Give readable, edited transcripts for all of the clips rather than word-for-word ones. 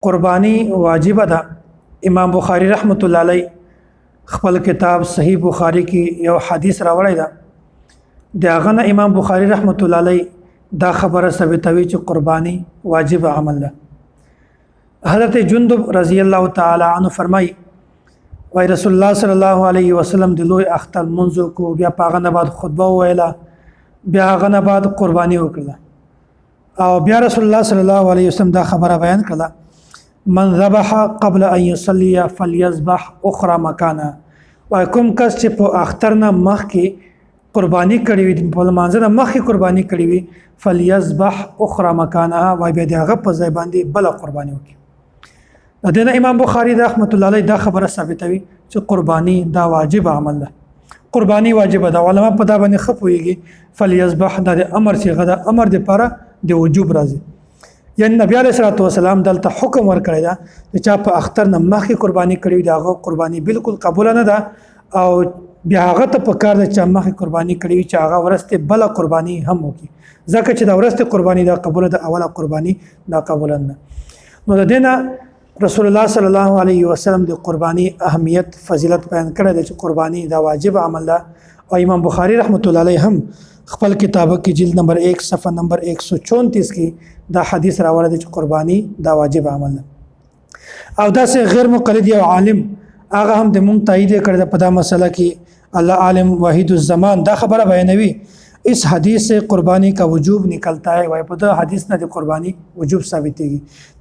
قربانی واجب ده. امام بخاری رحمت الله علیه خپل کتاب صحیح بخاری کې یو حدیث راوړی ده. داغه نه امام بخاری رحمت الله علیه دا خبره ثابتوي چې قربانی واجب عمل ده. حضرت جندب رضی الله تعالی عنہ فرمای وای رسول الله صلی الله علیه وسلم د لوی اختر منځ کو بیا پاغه نه بعد خطبه ویلا بیا هغه نه بعد قربانی وکړه او بیا رسول الله صلی الله علیه وسلم دا خبره بیان کړه من ذبح قبل ان يصلي فليذبح اخرى مكانه. وای کوم کس چې په اختر نه مخکې قربانی کړی وي په مانځ نه مخکې قربانی کړی وي فليذبح اخرى مكانه وای به دغه په ځای باندې بل قربانی وکړي. د دې امام بخاری رحمت الله علیه دا خبره ثابتوي چې قربانی دا واجب عمل ده. قربانی واجب ده. علما په دا باندې خپويږي فليذبح د امر صيغه ده، امر د پاره د وجوب راځي. یعنی نبی علیہ الصلوۃ والسلام دلته حکم ورکړی دا چې چا په اختر نه مخکې قربانی کړی دا هغه قربانی بالکل قبول نه ده او بیا هغه ته په کار د چا مخکې قربانی کړی چې هغه ورسته بل قربانی هم وکړي ځکه چې دا ورسته قربانی دا قبول ده اوله قربانی دا قبول نه. نو د دینه رسول الله صلی الله علیه وسلم د قربانی اهمیت فضیلت بیان کړی دی چې قربانی دا واجب عمل ده. او امام بخاری رحمت الله علیه هم خپل کتابه کې جلد نمبر 1 صفحه نمبر 134 کې دا حدیث راوړی دی چې قربانی دا واجب عمل ده. او دا سه غیر مقلد یو عالم هغه هم د مونږ تایید کړی په دا مسله کې الله عالم واحد الزمان دا خبره بیانوي اس حدیث سے قربانی کا وجوب نکلتا ہے. وای په دا حدیث نه د قربانی وجوب ثابتېږي.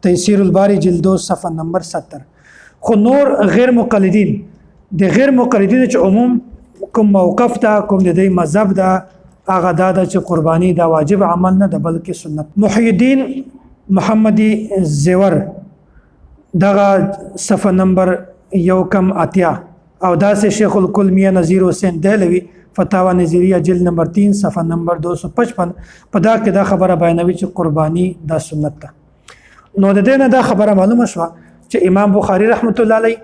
تیسیر الباری جلد 2 صفحه نمبر 70. خو نور غیر مقلدین د غیر مقلدین چې عموم کوم موقف دا کوم د دې مذهب دا هغه دا چې قربانی دا واجب عمل نه ده بلکې سنت. محی الدین محمدی زیور دغه صفحه نمبر 1 او دا سه شیخ الکل میاں نذیر حسین دہلوی فتاوا نظریه جلد نمبر 3 صفحه نمبر 255 په دا کې دا خبره بیانوي چې قربانی دا سنت ده. نو د دې نه دا خبره معلومه شو چې امام بخاری رحمت الله علیه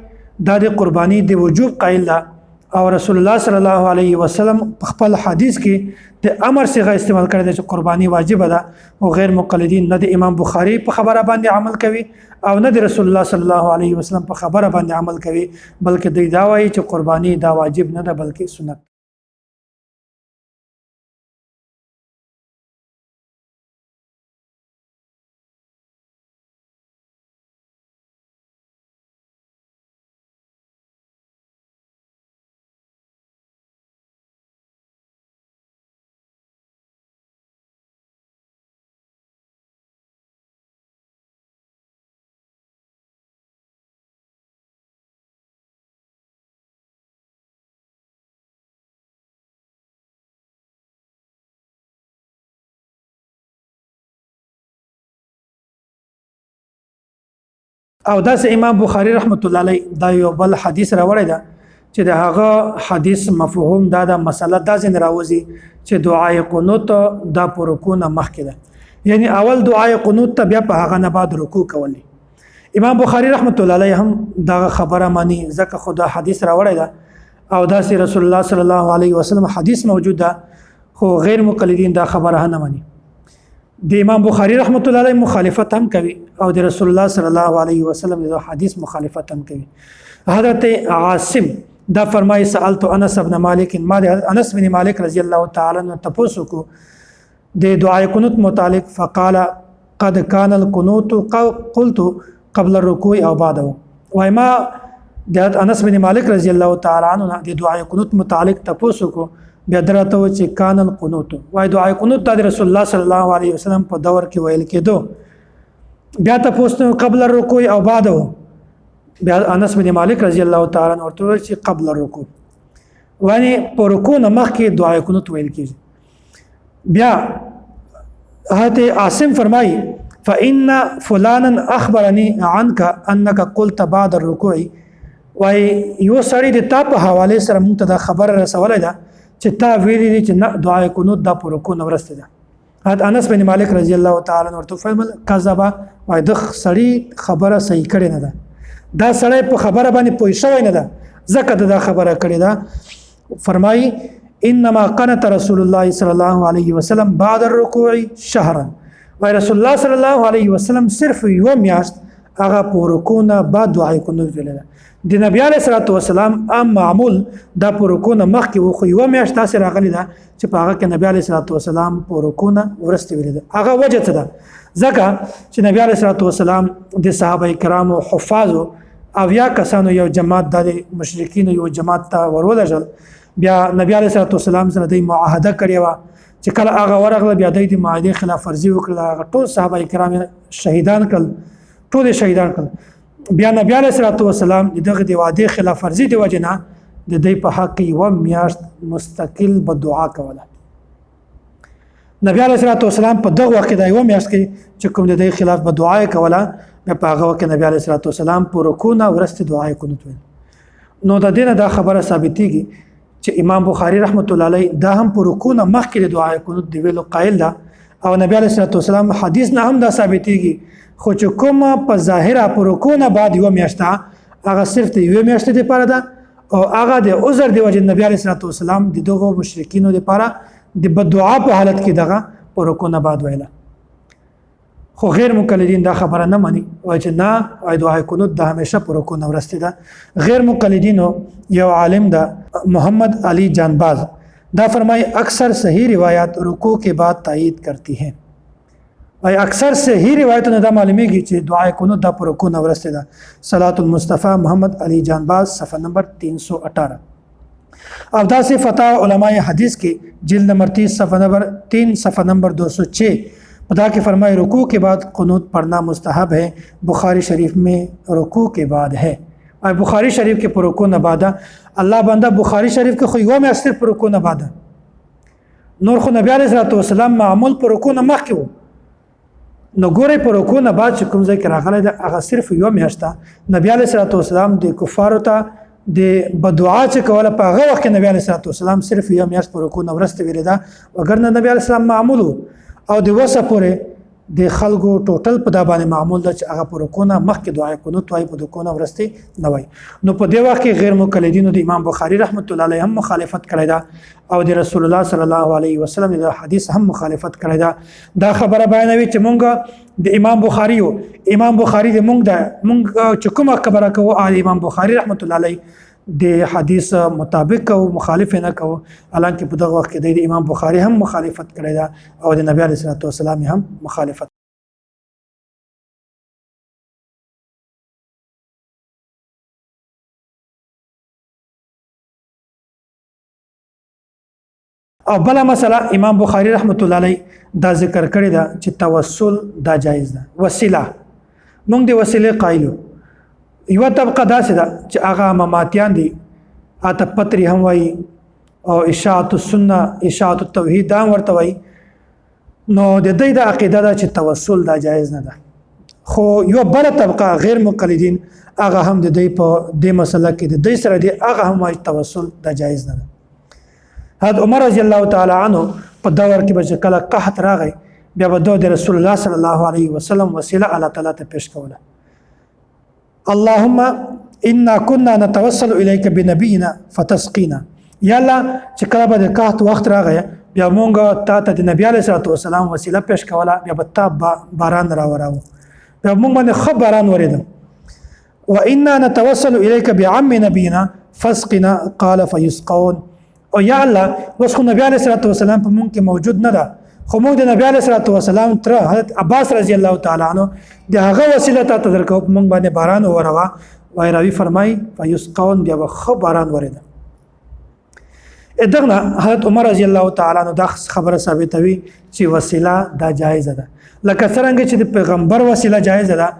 دا د قربانی د وجوب قائل ده او رسول الله صلی الله علیه وسلم په خپل حدیث کې د امر صيغه استعمال کړی چې قربانی واجب ده. او غیر مقلدین نه د امام بخاری په خبره باندې عمل کوي او نه د رسول الله صلی الله علیه وسلم په خبره باندې عمل کوي بلکې دوی دا وایي چې قربانی دا واجب نه ده بلکې سنت. او داس امام بخاری رحمت الله علیه دا یو بل حدیث راوړی دا چې د هغه حدیث مفهوم دا د مسله دا ځین راوځي چې دعای قنوت دا پر رکوع نه مخکې ده. یعنی اول دعای قنوت ته بیا په هغه نه بعد رکوع کولی. امام بخاری رحمت الله علیه هم دا خبره مانی ځکه خدا حدیث راوړی دا او داس رسول الله صلی الله علیه وسلم حدیث موجود ده خو غیر مقلدین دا خبره نه مانی. د امام بخاری رحمت الله علیه مخالفت هم کوي او د رسول الله صلی الله علیه وسلم د حدیث مخالفت هم کوي. حضرت عاصم دا فرمایي سألت انس بن مالک ما انس بن مالک رضی الله تعالی عنہ تاسو کو د دعای قنوت متعلق فقال قد كان القنوت قلت قبل الركوع او بعده. وای ما د انس بن مالک رضی الله تعالی عنہ د دعای قنوت متعلق تاسو کو بیا درته و چې کان القنوت وای دعای قنوت د رسول الله صلی الله علیه وسلم په دور کې ویل کېدو. بیا تاسو قبل الركوع او بعده بیا انس بن مالک رضی الله تعالی عنہ ورته چې قبل الركوع وانی په رکوع نه مخکې دعای قنوت ویل کېږي. بیا حضرت عاصم فرمایي فإن فلانا اخبرني عنك انك قلت بعد الركوع. وای یو سړی د تا په حواله سره مونږ ته خبر رسولای ده چې تا ویلي دي چې نه دعای قنوت دا پر رکوع نه ورسته ده. حضرت انس بن مالک رضی الله تعالی عنہ ورته فرمایل کذبا وای د سړی خبره صحیح کړي نه ده دا سړی په خبره باندې پوه شوی نه ده ځکه دا خبره کړي ده. فرمایي انما قنت رسول الله صلی الله علیه وسلم بعد الركوع شهرا. وای رسول الله صلی الله علیه وسلم صرف یو میاشت هغه په رکوع نه بعد دعای قنوت ویل د نبی علیه الصلاه والسلام عام معمول دا په رکوع نه مخکې و خو یو میاشت تاسو راغلی دا چې په هغه کې نبی علیه الصلاه والسلام په رکوع نه ورسته ویل هغه وجه څه ده ځکه چې نبی علیه الصلاه والسلام د صحابه کرامو حفاظو او یا کسانو یو جماعت د مشرکین یو جماعت ته ورولجل بیا نبی علیه الصلاه والسلام سره د معاهده کړی و چې کله هغه ورغله بیا د معاهده خلاف ورزي وکړه ټول صحابه کرام شهیدان کړل ټول شهیدان کړل بیا نبی علیه الصلاه والسلام دغه د وعده خلاف ورزي دی وجنه د دې په حق یو میاشت مستقل به دعا کوله نبی علیه الصلاه والسلام په دغه وخت د یو میاشت کې چې کوم د دې خلاف به دعا کوله بیا په هغه وخت نبی علیه الصلاه والسلام په رکوع نه ورسته دعا قنوت ویل نو د دې نه دا خبره ثابتېږي چې امام بخاری رحمت الله علیه دا هم په رکوع نه مخکې د دعا قنوت دی ویلو قائل ده او نبی علیه الصلاه والسلام حدیث نه هم دا ثابتېږي خو چې کوم په ظاهره په رکوع نه بعد یو میاشت هغه صرف د یو میاشت لپاره ده او هغه د عذر دی وجه نبی علیه الصلاه والسلام د دغه مشرکینو لپاره د بدعا په حالت کې دغه په رکوع نه بعد ویله خو غیر مقلدین دا خبره نه مانی وای چې نه وای دعای قنوت د همیشه پر رکوع نه ورسته ده غیر مقلدینو یو عالم ده محمد علی جانباز دا فرمای اکثر صحیح روایات رکوع کے بعد تائید کرتی ہیں وای اکثر صحیح روایتونه دا معلومیږي چې دعای قنوت د پر رکوع نه ورسته ده صلات المصطفی محمد علی جانباز صفحه نمبر 318 او دا سے فتاوی علماء حدیث کې جلد نمبر 30 صفحه نمبر 3 صفحه نمبر 206 خدا کے فرمائے رکوع کے بعد قنوت پڑھنا مستحب ہے بخاری شریف میں رکوع کے بعد ہے اور بخاری شریف کے پر رکوع نہ بعد اللہ بندہ بخاری شریف کے خویو میں صرف پر رکوع نہ بعد نور خو نبی علیہ الصلوۃ والسلام معمول پر رکوع نہ مخ کیو نو ګوره پر رکوع نہ بعد کوم ځای کې راغلی دا هغه صرف یو میاشت نبی علیہ الصلوۃ والسلام د کفارو ته د بدعا چې کوله په هغه وخت نبی علیہ الصلوۃ والسلام صرف یو میاشت پر رکوع نہ ورسته ویل دا وګرنه نبی علیہ السلام معمول او د وسه پورې د خلکو ټوټل په دا باندې معمول ده چې هغه پر رکوع نه مخکې دعای قنوت وای په رکوع نه ورسته نه وای نو په دې وخت کې غیر مقلدینو د امام بخاری رحمت الله علیه هم مخالفت کړی دا او د رسول الله صلی الله علیه وسلم د حدیث هم مخالفت کړی دا خبره بیانوي چې مونږ د امام بخاری د مونږ چې کومه خبره کوو امام بخاری رحمت الله علیه د حدیث مطابق او مخالف نه کو حالانکه په دغه وخت کې د امام بخاری هم مخالفت کړی دا او د نبی علیه الصلوۃ والسلام هم مخالفت او بل مسله امام بخاری رحمت الله علیه دا ذکر کړی دا چې توسل دا جایز ده وسیله موږ د وسیله قایلو یو طبقه داسې ده چې هغه مماتیان دي اته پتری هم وایي او اشاعت السنه اشاعت التوحید دا ورته وایي نو د دې د عقیده ده چې توسل دا جایز نه ده خو یو بل طبقه غیر مقلدین هغه هم د دې په دې مسله کې د دې سره دی هغه هم وایي توسل دا جایز نه ده حضرت عمر رضی الله تعالی عنہ په دور کې به کله قحط راغی بیا به د رسول الله صلی الله علیه وسلم وسیله الله تعالی ته پیش کوله اللهم انا كنا نتوسل اليك بنبينا فتسقينا یا الله چې کله به د قحط وخت راغی بیا مونږ ته د نبی علیه الصلوۃ والسلام وسیله پیش کوله بیا به تا باران راوراو بیا مونږ باندې خو باران ورېده وانا نتوسل اليك بعم نبينا فسقنا قال فيسقون او یا الله اوس خو نبی علیه الصلوۃ والسلام په مونږ کې موجود نه ده خو موږ د نبی علیه الصلوۃ والسلام تر حضرت عباس رضی الله تعالی عنہ د هغه وسیله ته درکو موږ باندې باران وروا وای راوی فرمای فیسقون بیا خو باران ورید ادغنا حضرت عمر رضی الله تعالی عنہ دا خبره ثابتوي چې وسیله دا جایز ده لکه څنګه چې د پیغمبر وسیله جایز ده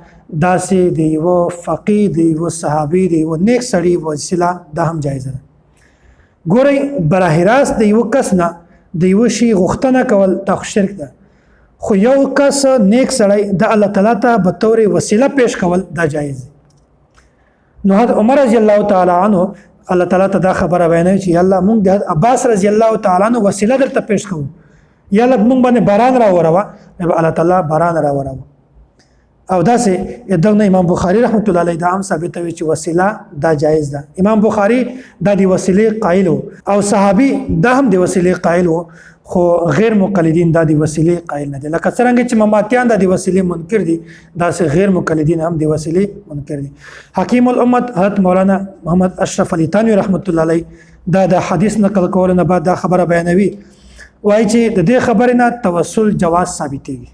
داسې دی و فقيه دی و صحابي دی و نیک سړي وسیله دا هم جایز ده ګورئ براه راست دی و کس نه د یو شی غوښتنه کول دا شرک ده خو یو کس نیک سړی د الله تعالی ته به تور وسیله پیش کول دا جایز نو حضرت عمر رضی الله تعالی عنہ الله تعالی ته دا خبره بیانوي چې الله مونږ د عباس رضی الله تعالی عنہ وسیله درته پیش کوو یا الله مونږ باندې باران را وراوه الله تعالی باران را وراوه او داسې دغه امام بخاری رحمت الله علیه دا هم ثابتوي چې وسیله دا جایز ده امام بخاری دا دی وسیله قائل او صحابي دا هم دی وسیله قائل خو غیر مقلدین دا دی وسیله قائل نه دي. لکه څنګه چې مماتیان دا دی وسیله منکر دي، دا سه غیر مقلدین هم دی وسیله منکر دي. حکیم الامت حضرت مولانا محمد اشرف علی تانوی رحمت الله علیه دا د حدیث نقل کول نه بعد دا خبره بیانوي، وایي چې د دې خبرې نه توسل جواز ثابتېږي.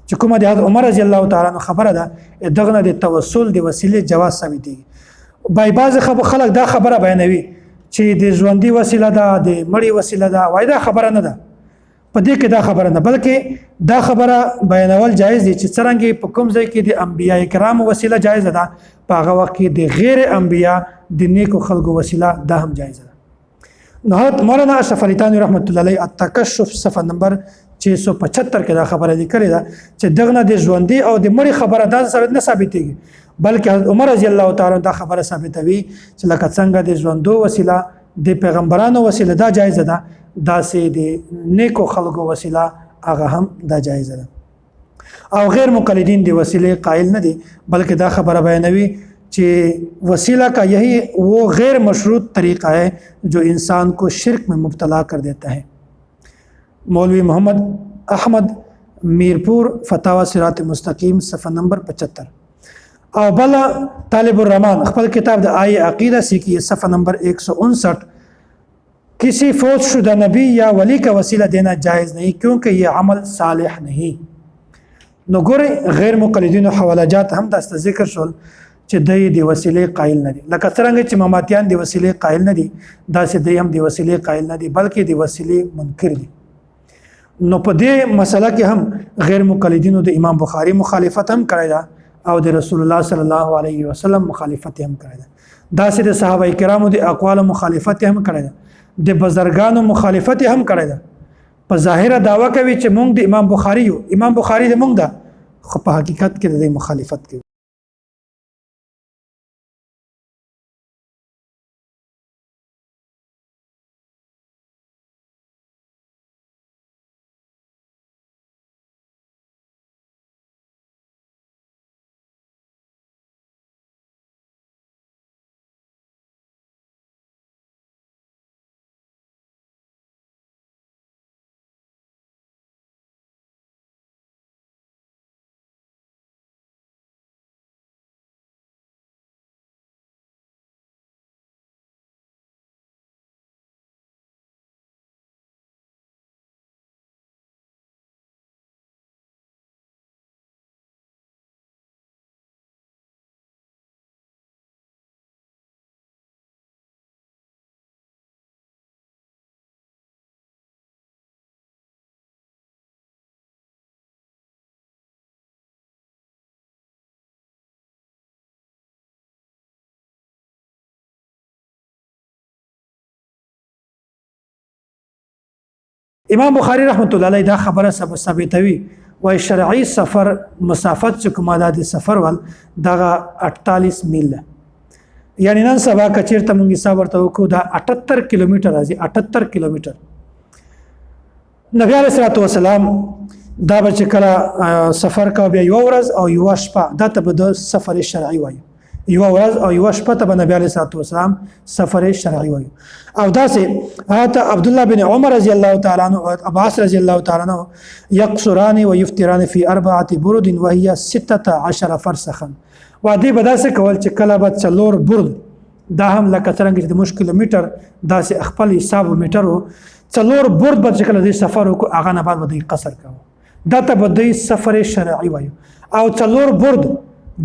چې کومه د حضرت عمر رضی الله تعالی عنہ خبره ده، دغه نه د توسل د وسیله جواز ثابتېږي. بای بعض خلک دا خبره بیانوي چې د ژوندۍ وسیله ده، د مړی وسیله ده، وای دا خبره نه ده. په دې کې دا خبره نه، بلکې دا خبره بیانول جایز دي چې څرنګه په کوم ځای کې د انبیای کرام وسیله جایز ده، په هغه وخت کې د غیر انبیا د نیکو خلکو وسیله ده هم جایز ده. نو مولانا اشرف علی تانوی رحمت الله علیه التکشف صفحه نمبر 675 کې دا خبره لیکلې ده چې دغه نه د ژوندۍ او د مړی خبره دا ثابت نه ثابتېږي، بلکې حضرت عمر رضی الله تعالی دا خبره ثابتوي چې لکه څنګه د ژوندو وسیله د پیغمبرانو وسیله دا جایز ده، داسې د نیکو خلکو وسیله هغه هم دا جایز ده. او غیر مقلدین دی وسیله قائل نه دي، بلکہ دا خبر بیانوي چې وسیلہ کا یہی وہ غیر مشروط طریقہ ہے جو انسان کو شرک میں مبتلا کر دیتا ہے. مولوی محمد احمد میرپور فتاوی صراط مستقیم صفحہ نمبر 75. او بلا طالب الرحمن خپل کتاب د آئی عقیدہ سیکھی صفحہ نمبر 159 کسی فوت شدہ نبی یا ولی کا وسیلہ دینا جائز نہیں کیونکہ یہ عمل صالح نہیں. نو ګورئ غیر مقلدین او حواله جات هم دا ذکر شول چې د وسیلې قائل نه دي، لکه څنګه چې مماتیان د وسیلې قائل نه دي، داسې د هم د وسیلې قائل نه دي، بلکې د وسیلې منکر دي. نو په دې مسله کې هم غیر مقلدینو د امام بخاری مخالفت هم کړی ده او د رسول الله صلی الله علیه وسلم مخالفت هم کړی ده، داسې د صحابه کرامو د اقوال مخالفت هم کړی ده، د بزرګانو مخالفت هم کړی ده. په ظاهر دعوا کوي چې مونږ د امام بخاری یو، امام بخاری د مونږ ده، خو په حقیقت کې د مخالفت کوي. امام بخاری رحمت الله علیه دا خبره ثابتوي، وای شرعي سفر مسافت چې کومه د سفر ول دغه 48 میل ده. یعنی نن سبا کچیرته مونږ حساب ورته وکړو دا 78 کیلومتر راځي، 78 کیلومتر. نبی علیه الصلاه والسلام دا به چې کله سفر کا بیا یو ورځ او یو شپه دا ته به د سفر شرعي وایي، یو ورځ او یو شپه ته به نبی علیه الصلاه والسلام سفر شرعي وایي. او داسې حضرت عبد الله بن عمر رضی الله تعالی عنہ او عباس رضی الله تعالی عنہ یقصران و یفطران فی 4 برد وهي 16 فرسخا. وادي بداسه کول چې کله به 4 برد دا هم لکه څنګه چې د مشکل کیلومتر داسې خپل حساب میټر 4 برد به کله د سفر کو هغه نه بعد به قصر کوي، دا ته به سفر شرعي وایي. او 4 برد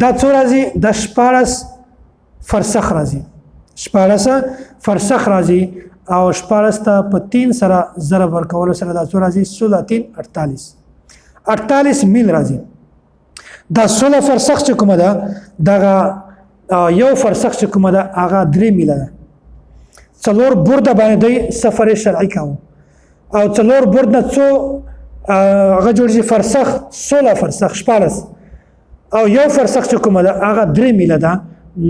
دا څو راځي؟ د 14 فرسخ راځي، 14 فرسخ راځي او 14 ته په 3 سره ضرب ورکول سره دا څو راځي؟ 16 48 میل راځي. دا 16 فرسخ چې کومه ده دغه یو فرسخ چې کومه ده هغه 3 میله ده. 4 برد باندې سفر شرعي کوي او 4 برد نه څو هغه جوړږي فرسخ 16 فرسخ 14 او یو فرسخ چې کومه ده هغه 3 میله ده.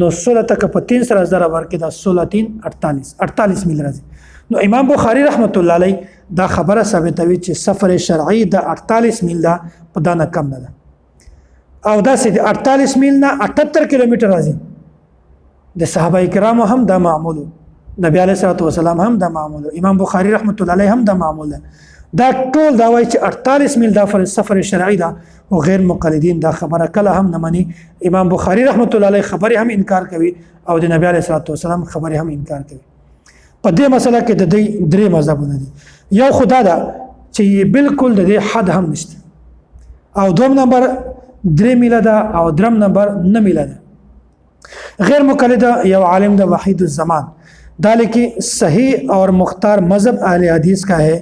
نو 16 تک په 3 سره ضرب ورکړي دا 16 48 میل راځي. نو امام بخاری رحمت الله علیه دا خبره ثابتوي چې سفر شرعي د 48 میل ده، په دا نه کم نه ده. او دا سید 48 میل نه 78 کیلومتر راځي. د صحابه کرامو هم دا معمول، نبی علیه الصلاه والسلام هم دا معمول، امام بخاری رحمت الله علیه هم دا معمول. دا ټول دا وایي چې 48 میل دا سفر شرعي ده او غیر مقلدین دا خبره کله هم نه مني. امام بخاری رحمت الله علیه خبره هم انکار کوي او د نبی علیه الصلاه والسلام خبره هم انکار کوي. په دې مسله کې د دې درې مذهبونه دي. یو خدا دا چې بالکل د دې حد هم نشته، او دوم نمبر 3 میله ده، او درم نمبر 9 میله ده. غیر مقلد یو عالم ده وحید الزمان دا لیکي صحیح اور مختار مذہب اہل حدیث کا ہے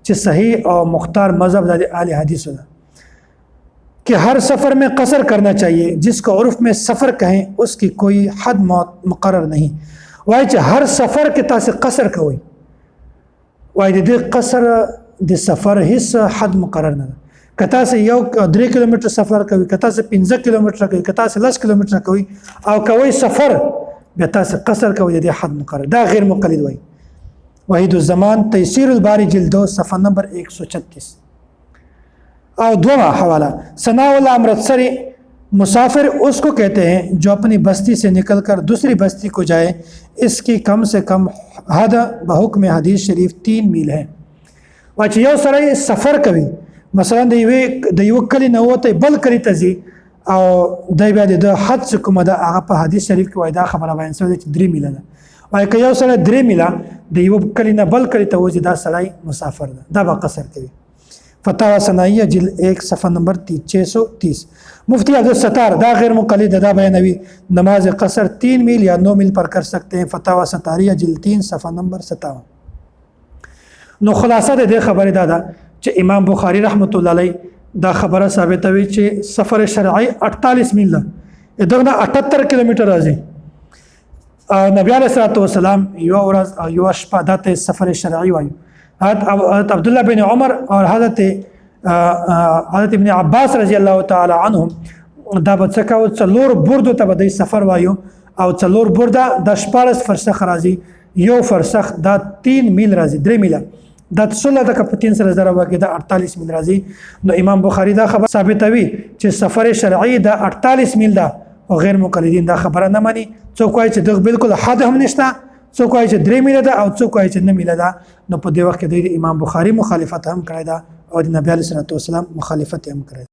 کہ صحیح اور مختار مذہب اہل حدیث ہوتا کہ ہر سفر میں قصر کرنا چاہیے. جس کو عرف میں سفر کہیں اس کی کوئی حد مقرر نہیں. وای چې هر سفر کې تاسو قصر کوئ، وای د قصر د سفر هیڅ حد مقرر نه ده. که تاسو یو 3 کیلومتر سفر کوئ، که تاسو 15 کیلومتر کوئ، که تاسو 10 کیلومتر کوئ او کوئ سفر بیا تاسو قصر کوئ، د حد مقرر. دا غیر مقلد وای. وحید الزمان تیسیر الباری جلد 2 صفحہ نمبر 136. اور دوما حوالہ ثناء اللہ امرتسری مسافر اس کو کہتے ہیں جو اپنی بستی سے نکل کر دوسری بستی کو جائے. اس کی کم سے کم حد بحکم حدیث شریف 3 میل ہے. واچ یو سره سفر کوي، مثلا د یو کلی نه وته بل کلی ته ځي او دای بیا د حد کومه ده هغه په حدیث شریف کې وای دا خبره بیان شوی چې 3 میله ده. وای که یو سره 3 میله د یو کلی نه بل کلی ته وځي دا سړی مسافر ده، دا به قصر کوي. فتاوی ثنائیہ جلد 1 صفحہ نمبر 630. مفتی عبدالستار دا غیر مقلد دا بیانوی نماز قصر 3 میل یا 9 میل پر کر سکتے ہیں. فتاوی ستاریہ جلد 3 صفحہ نمبر 57. نو خلاصہ دے خبر دا چې امام بخاری رحمت الله علیه دا خبره ثابتوي چې سفر شرعي 48 میل ده، دغه 78 کیلومتر راځي. نبی علیہ الصلوۃ والسلام یو ورځ او یو شپه دته سفر شرعي وایي. حضرت عبداللہ بن عمر اور حضرت ابن عباس رضی اللہ تعالی عنہم دا بچکاو څلور بردو ته به سفر وایو او څلور برده د 14 فرسخ راځي. یو فرسخ دا 3 میل راځي، 3 میله دا 16 د کپ 3 سره ضرب کې دا 48 میل راځي. نو امام بخاری دا خبر ثابتوي چې سفر شرعي دا 48 میل ده او غیر مقلدین دا خبره نه مانی. څوک وایي چې دغه بالکل حد هم نشته، څوک وایي چې 3 میله ده او څوک وایي چې 9 میله ده. نو په دې وخت کې د امام بخاری مخالفت هم کړی ده او د نبی علیه الصلوۃ والسلام مخالفت هم کړی.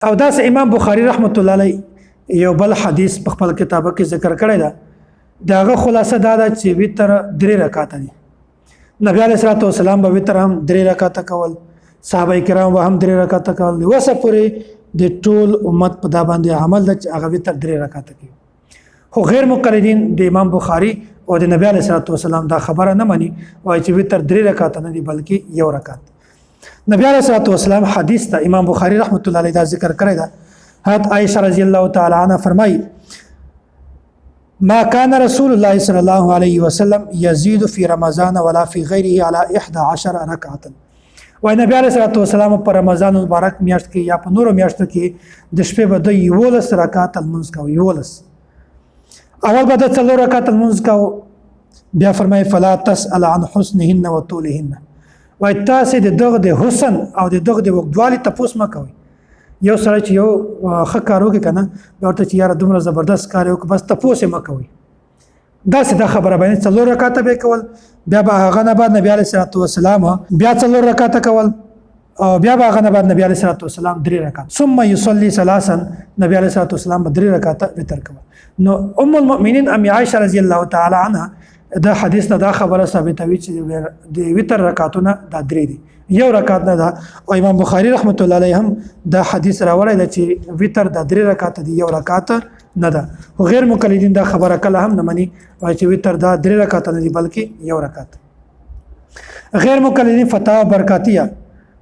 او داس امام بخاری رحمت الله علیه یو بل حدیث په خپل کتابه کې ذکر کړی دا. داغه خلاصه دا ده چې وتر 3 رکعات دي. نبی علیہ الصلوۃ والسلام به وتر هم 3 رکعات کول، صحابه کرام به هم 3 رکعات کول. وسه پورې د ټول امت په دا باندې عمل د هغه وتر 3 رکعات کوي. خو غیر مقلدین د امام بخاری او د نبی علیہ الصلوۃ والسلام دا خبره نه مانی، وایي چې وتر 3 رکعات نه دي بلکې یو رکعت. نبی علیہ الصلوۃ والسلام حدیث تا امام بخاری رحمت الله علیه دا ذکر کړی دا. حضرت عائشہ رضی اللہ تعالی عنہ فرمائی ما كان رسول الله صلی الله علیه وسلم یزید فی رمضان ولا فی غیره علی 11 رکعه. و نبی علیہ الصلوۃ والسلام پر رمضان مبارک میاشت کې یا په نورو میاشتو کې د شپې به د 11 رکعات المنځ کوي. 11 اول به د 4 رکعات المنځ کوي. بیا فرمای فلا تسأل عن حسنهن وطولهن. وای تاسو د دغه د حسن او د دغه د وګړالي تپوس ما کوي. یو سره چې یو ښه کار وکړي کنه ورته چې یاره دومره زبردست کار وکړي بس تپوس ما کوي. دا څه د خبره باندې 4 رکعات به کول، بیا به هغه نه بعد نبی علیه الصلوۃ والسلام بیا 4 رکعات کول او بیا به هغه نه بعد نبی علیه الصلوۃ والسلام 3 رکعات ثم يصلي ثلاثا. نبی علیه الصلوۃ والسلام 3 رکعات وتر کول. نو ام المؤمنین ام عائشہ رضی الله تعالی عنها دا حدیث نه دا خبره ثابتوي چې د وتر رکعاتونه دا درې دي یو رکعت نه دا او امام بخاری رحمت الله علیه هم دا حدیث راوړی دی چې وتر دا درې رکعات دي یو رکعت نه ده خو غیر مقلدین دا خبره کله هم نه مني وایي چې وتر دا درې رکعات نه دي بلکې یو رکعت غیر مقلدین فتاوا برکاتیه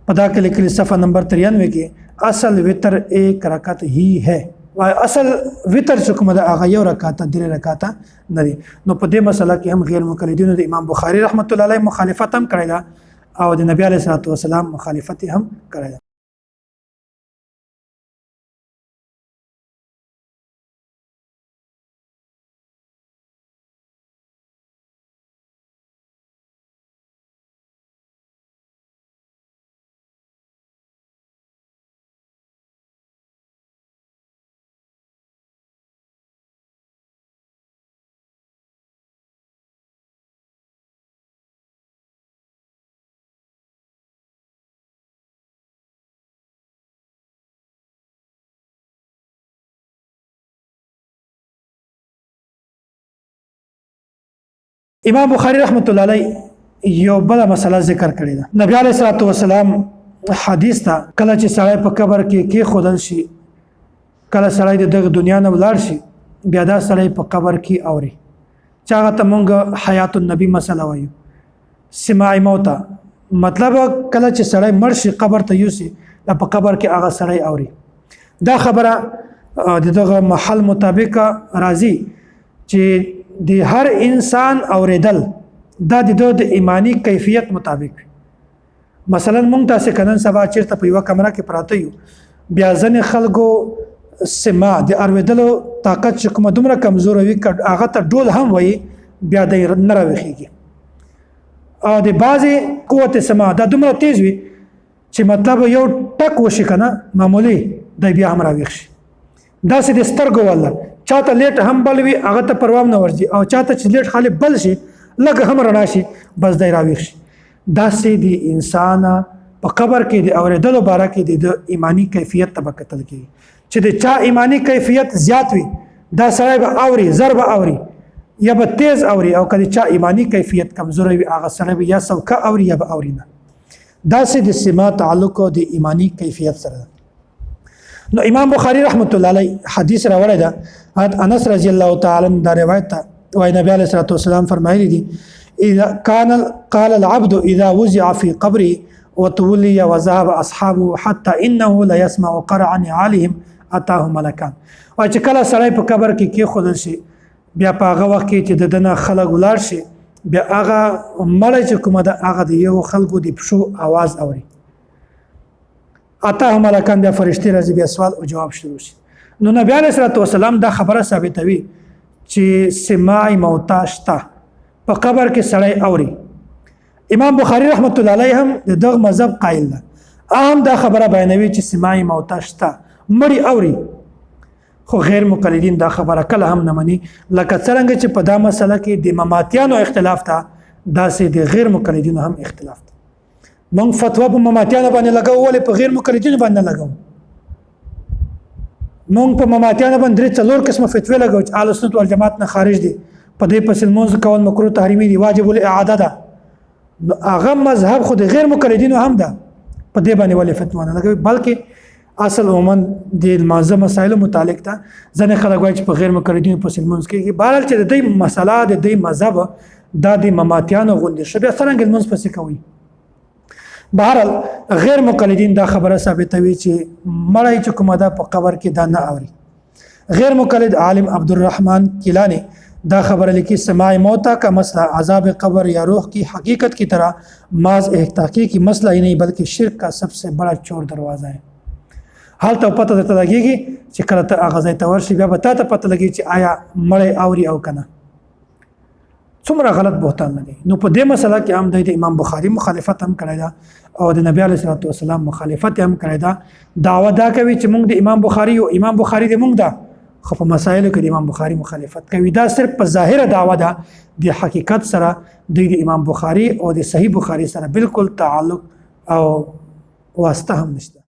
په دا کې لیکلي صفحه نمبر 93 کې اصل وتر ایک رکعت ہی ہے اصل وتر چې کومه د هغه یو رکعت درې رکعات نه دي نو په دې مسله کې هم غیر مقلدینو د امام بخاری رحمت الله علیه مخالفت هم کړی ده او د نبی علیه الصلاه والسلام مخالفت هم کړی ده امام بخاری رحمت الله علیه یو بل مسله ذکر کړی ده نبی علیه الصلاه والسلام حدیث ته کله چې سړی په قبر کې خودل شي کله سړی د دنیا نه ولاړ شي بیا دا سړی په قبر کې اوري چاغه ته مونږ حیات النبی مسله وایو سماع موتا مطلب کله چې سړی مړ شي قبر ته یوسي په قبر کې هغه سړی اوري دا خبره دغه محل مطابق راځي چې د هر انسان اوریدل دا د ایمانی کیفیت مطابق مثلا مونږ تاسو کنن سبا چیرته په یو کمره کې پراته یو بیا ځنې خلکو سما د اوریدلو طاقت چې کومه دومره کمزور وي هغه ته ډول هم وي بیا د نه راوخیږي او د بعضی قوت سما دا دومره تیز وي چې مطلب یو ټک وشي کنه معمولی د بیا هم راوخ شي دا سې د سترګو ولا چاته لیټ هم بل وي هغه ته پروام نه ورځي او چاته چې لیټ خالی بل شي لږ هم رڼا شي بس دی راویښ شي دا سې د انسان په قبر کې د اورېدلو باره کې د ایمانی کیفیت ته به کتل کېږي چې د چا ایمانی کیفیت زیات وي دا سړی به اوري زر به اوري یا به تیز اوري او که د چا ایمانی کیفیت کمزوری وي هغه سړی به یا سوکه اوري یا به اوري نه دا سې د سما تعلق د ایمانی کیفیت سره نو امام بخاری رحمت الله علیه حدیث راوړی ده انس رضی الله تعالی عنہ دا روایت ده وای نبی علیہ الصلوۃ والسلام فرمایلی دي اذا كان قال العبد اذا وزع في قبره وتولي وذهب اصحابه حتى انه لا يسمع قرع نعالهم اتاه ملكان او چې کله سړی په قبر کې خودل شي بیا په هغه وخت کې چې دنه خلک ولار شي بیا هغه مړ چې کومه ده هغه د یو خلکو د پښو आवाज اوري اتاه ملکان بیا فرشتي راځي بیا سوال او جواب شروع شي نو نبی علیہ الصلوۃ والسلام دا خبره ثابتوي چې سماع موتا شته په قبر کې سړی اوري امام بخاری رحمت الله علیه هم دغه مذهب قائل ده عام دا خبره بیانوي چې سماع موتا شته مړی اوري خو غیر مقلدین دا خبره کله هم نه مني لکه څنګه چې په دا مسله کې د مماتیانو اختلاف ته دا سي د غیر مقلدین هم اختلاف ته مونږ فتوا په مماتیانو باندې لګاو ولې په غیر مقلدین باندې لګاو مونږ په مماتیانو باندې څلور قسمه فتوا لګاو چې اهل سنت والجماعت نه خارج دي په دې پس المنز کول مکروه تحریمی دي واجب الاعاده ده هغه مذهب خو د غیر مقلدین هم ده په دې باندې ولې فتوا نه لګوي بلکې اصل عموما د مازه مسایل متعلق ده ځنه خلک وایي چې په غیر مقلدین پس المنز کې بهرحال چې د دې مسله د دې مذهب د مماتیانو غونډه شبه څنګه المنز پسې کوي بهرحال غیر مقلدین دا خبره ثابتوي چې مړی چې کومه ده په قبر کې دا نه اوري غیر مقلد عالم عبدالرحمن کیلانی دا خبر لیکي سماع موتا کا مسئلہ عذاب قبر یا روح کی حقیقت کی طرح محض تحقیقی مسئلہ ہی نہیں بلکہ شرک کا سب سے بڑا چور دروازہ ہے حال ته پته درته لګیږي چې کله ته هغه ځای ته ورشي بیا به تا ته پته لګي چې آیا مړی اوري او کنه څومره غلط بهتان نه دی نو په دې مسله کې هم د امام بخاری مخالفت هم کړی دا او د نبی علیه الصلوۃ والسلام مخالفت هم کړی دا دعوه دا کوي چې موږ د امام بخاری او امام بخاری د موږ دا خو په مسایلو کې د امام بخاری مخالفت کوي دا صرف په ظاهره دعوه ده د حقیقت سره د امام بخاری او د صحیح بخاری سره بالکل تعلق او واسطه هم نشته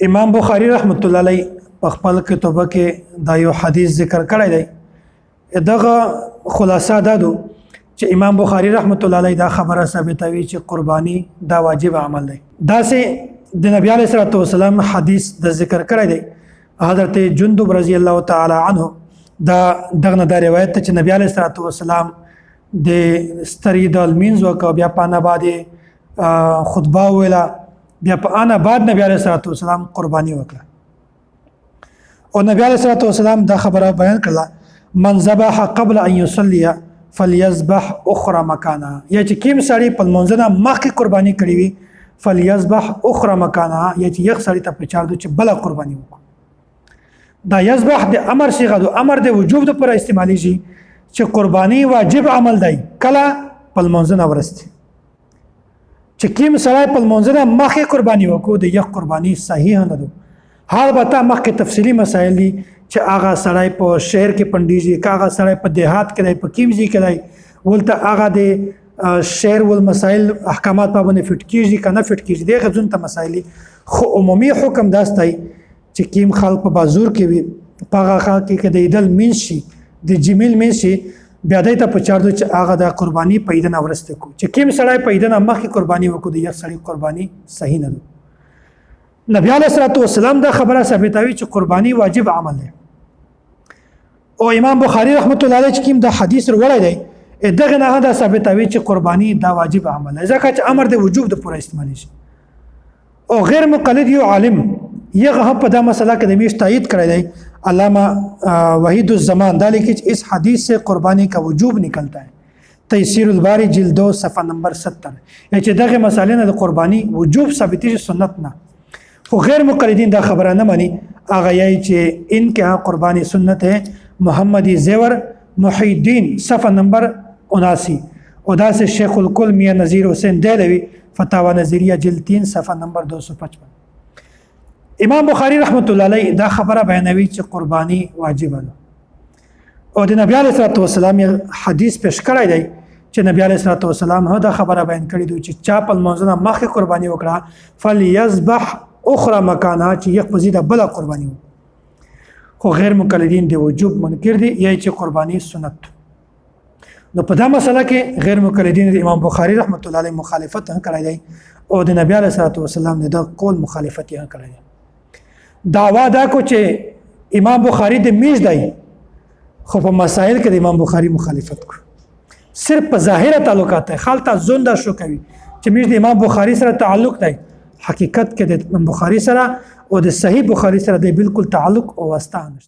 امام بخاری رحمت الله علیه په خپل کتابه کې دا یو حدیث ذکر کړی دی. دغه خلاصه دا ده چې امام بخاری رحمت الله علیه دا خبره ثابتوي چې قربانی دا واجب عمل دی. دا سه د نبی علیه الصلوۃ والسلام حدیث د ذکر کړی دی. حضرت جندب رضی الله تعالی عنه دغه دا روایت ته چې نبی علیه الصلوۃ والسلام د ستری د المنز وک بیا پانا باندې خطبه ویلا بیا په انا بعد نبی علیه الصلوۃ والسلام قربانی وکړه او نبی علیه الصلوۃ والسلام دا خبره بیان کړه من ذبح قبل ان يصلي فليذبح اخرى مكانها یا چې کیم سړی په منځنه مخکې قربانی کړی وي فليذبح اخرى مكانها یا چې یو سړی ته پچار دو چې بل قربانی وکړي. دا یذبح د امر صيغه د امر د وجوب د پر استعمالي شي چې قربانی واجب عمل دی کله په منځنه ورسته چې کیم سړی په منځنه مخکې قربانی وکړو د یو قربانی صحیح نه ده. هر بتا مخکې تفصیلی مسائل دي چې هغه سړی په شهر کې پندیږي هغه سړی په دیهات کې دی په کیمځي کې دی ولته هغه د شهر ول مسائل احکامات په باندې فټ کیږي کنه فټ کیږي دغه ځون ته مسائل خو عمومي حکم داستای چې کیم خلق په بازور کې وي په هغه کې کې د ایدل مين شي د جمیل مين شي بیا دای ته په چار دو چې هغه د قرباني پیدا نه ورسته کو چې کیم سړی پیدا نه مخکې قرباني وکړي د یو سړی قرباني صحیح نه ده. نبی علیه الصلوۃ والسلام دا خبره ثابتوي چې قرباني واجب عمل دی او امام بخاری رحمت الله علیه کیم دا حدیث وروړی دی دغه نه دا ثابتوي چې قرباني دا واجب عمل دی ځکه چې امر د وجوب د پوره استعمال شي او غیر مقلد یو عالم یغه په دا مسله کې د میش تایید کړی دی علامہ وحید الزمان دا لیکي چې اس حدیث سے قربانی کا وجوب نکلتا ہے تیسیر الباری جلد 2 صفحہ نمبر 70 چې دغه مسالې نه د قربانی وجوب ثابتي سنت نه خو غیر مقلدین دا خبره نه مانی هغه یی چې ان کې قربانی سنت ہے محمدی زیور محی الدین صفحہ نمبر 79 او دا سے شیخ الکل میاں نذیر حسین دہلوی فتاوا نظریہ جلد 3 صفحہ نمبر 255. امام بخاری رحمت الله علیه دا خبره بیانوي چې قربانی واجب ده او د نبی علیه الصلوۃ والسلام حدیث پیش کړی دی چې نبی علیه الصلوۃ والسلام دا خبره بیان کړی دی چې چا په منځنه مخکې قربانی وکړه فلیذبح اخرى مکانها چې یک پزیده بل قربانی خو غیر مقلدین دی وجوب منکر دی یا چې قربانی سنت. نو په دا مسله کې غیر مقلدین د امام بخاری رحمت الله علیه مخالفت هم کړی دی او د نبی علیه الصلوۃ والسلام د قول مخالفت هم کړی دی. دعوا دا کو چې امام بخاری د میز دی خو په مسائل کې د امام بخاری مخالفت کو صرف په ظاهره تعلقات خالته زوندا شو کوي چې میز د امام بخاری سره تعلق دی حقیقت کې د امام بخاری سره او د صحیح بخاری سره د بالکل تعلق او واسطه نشته.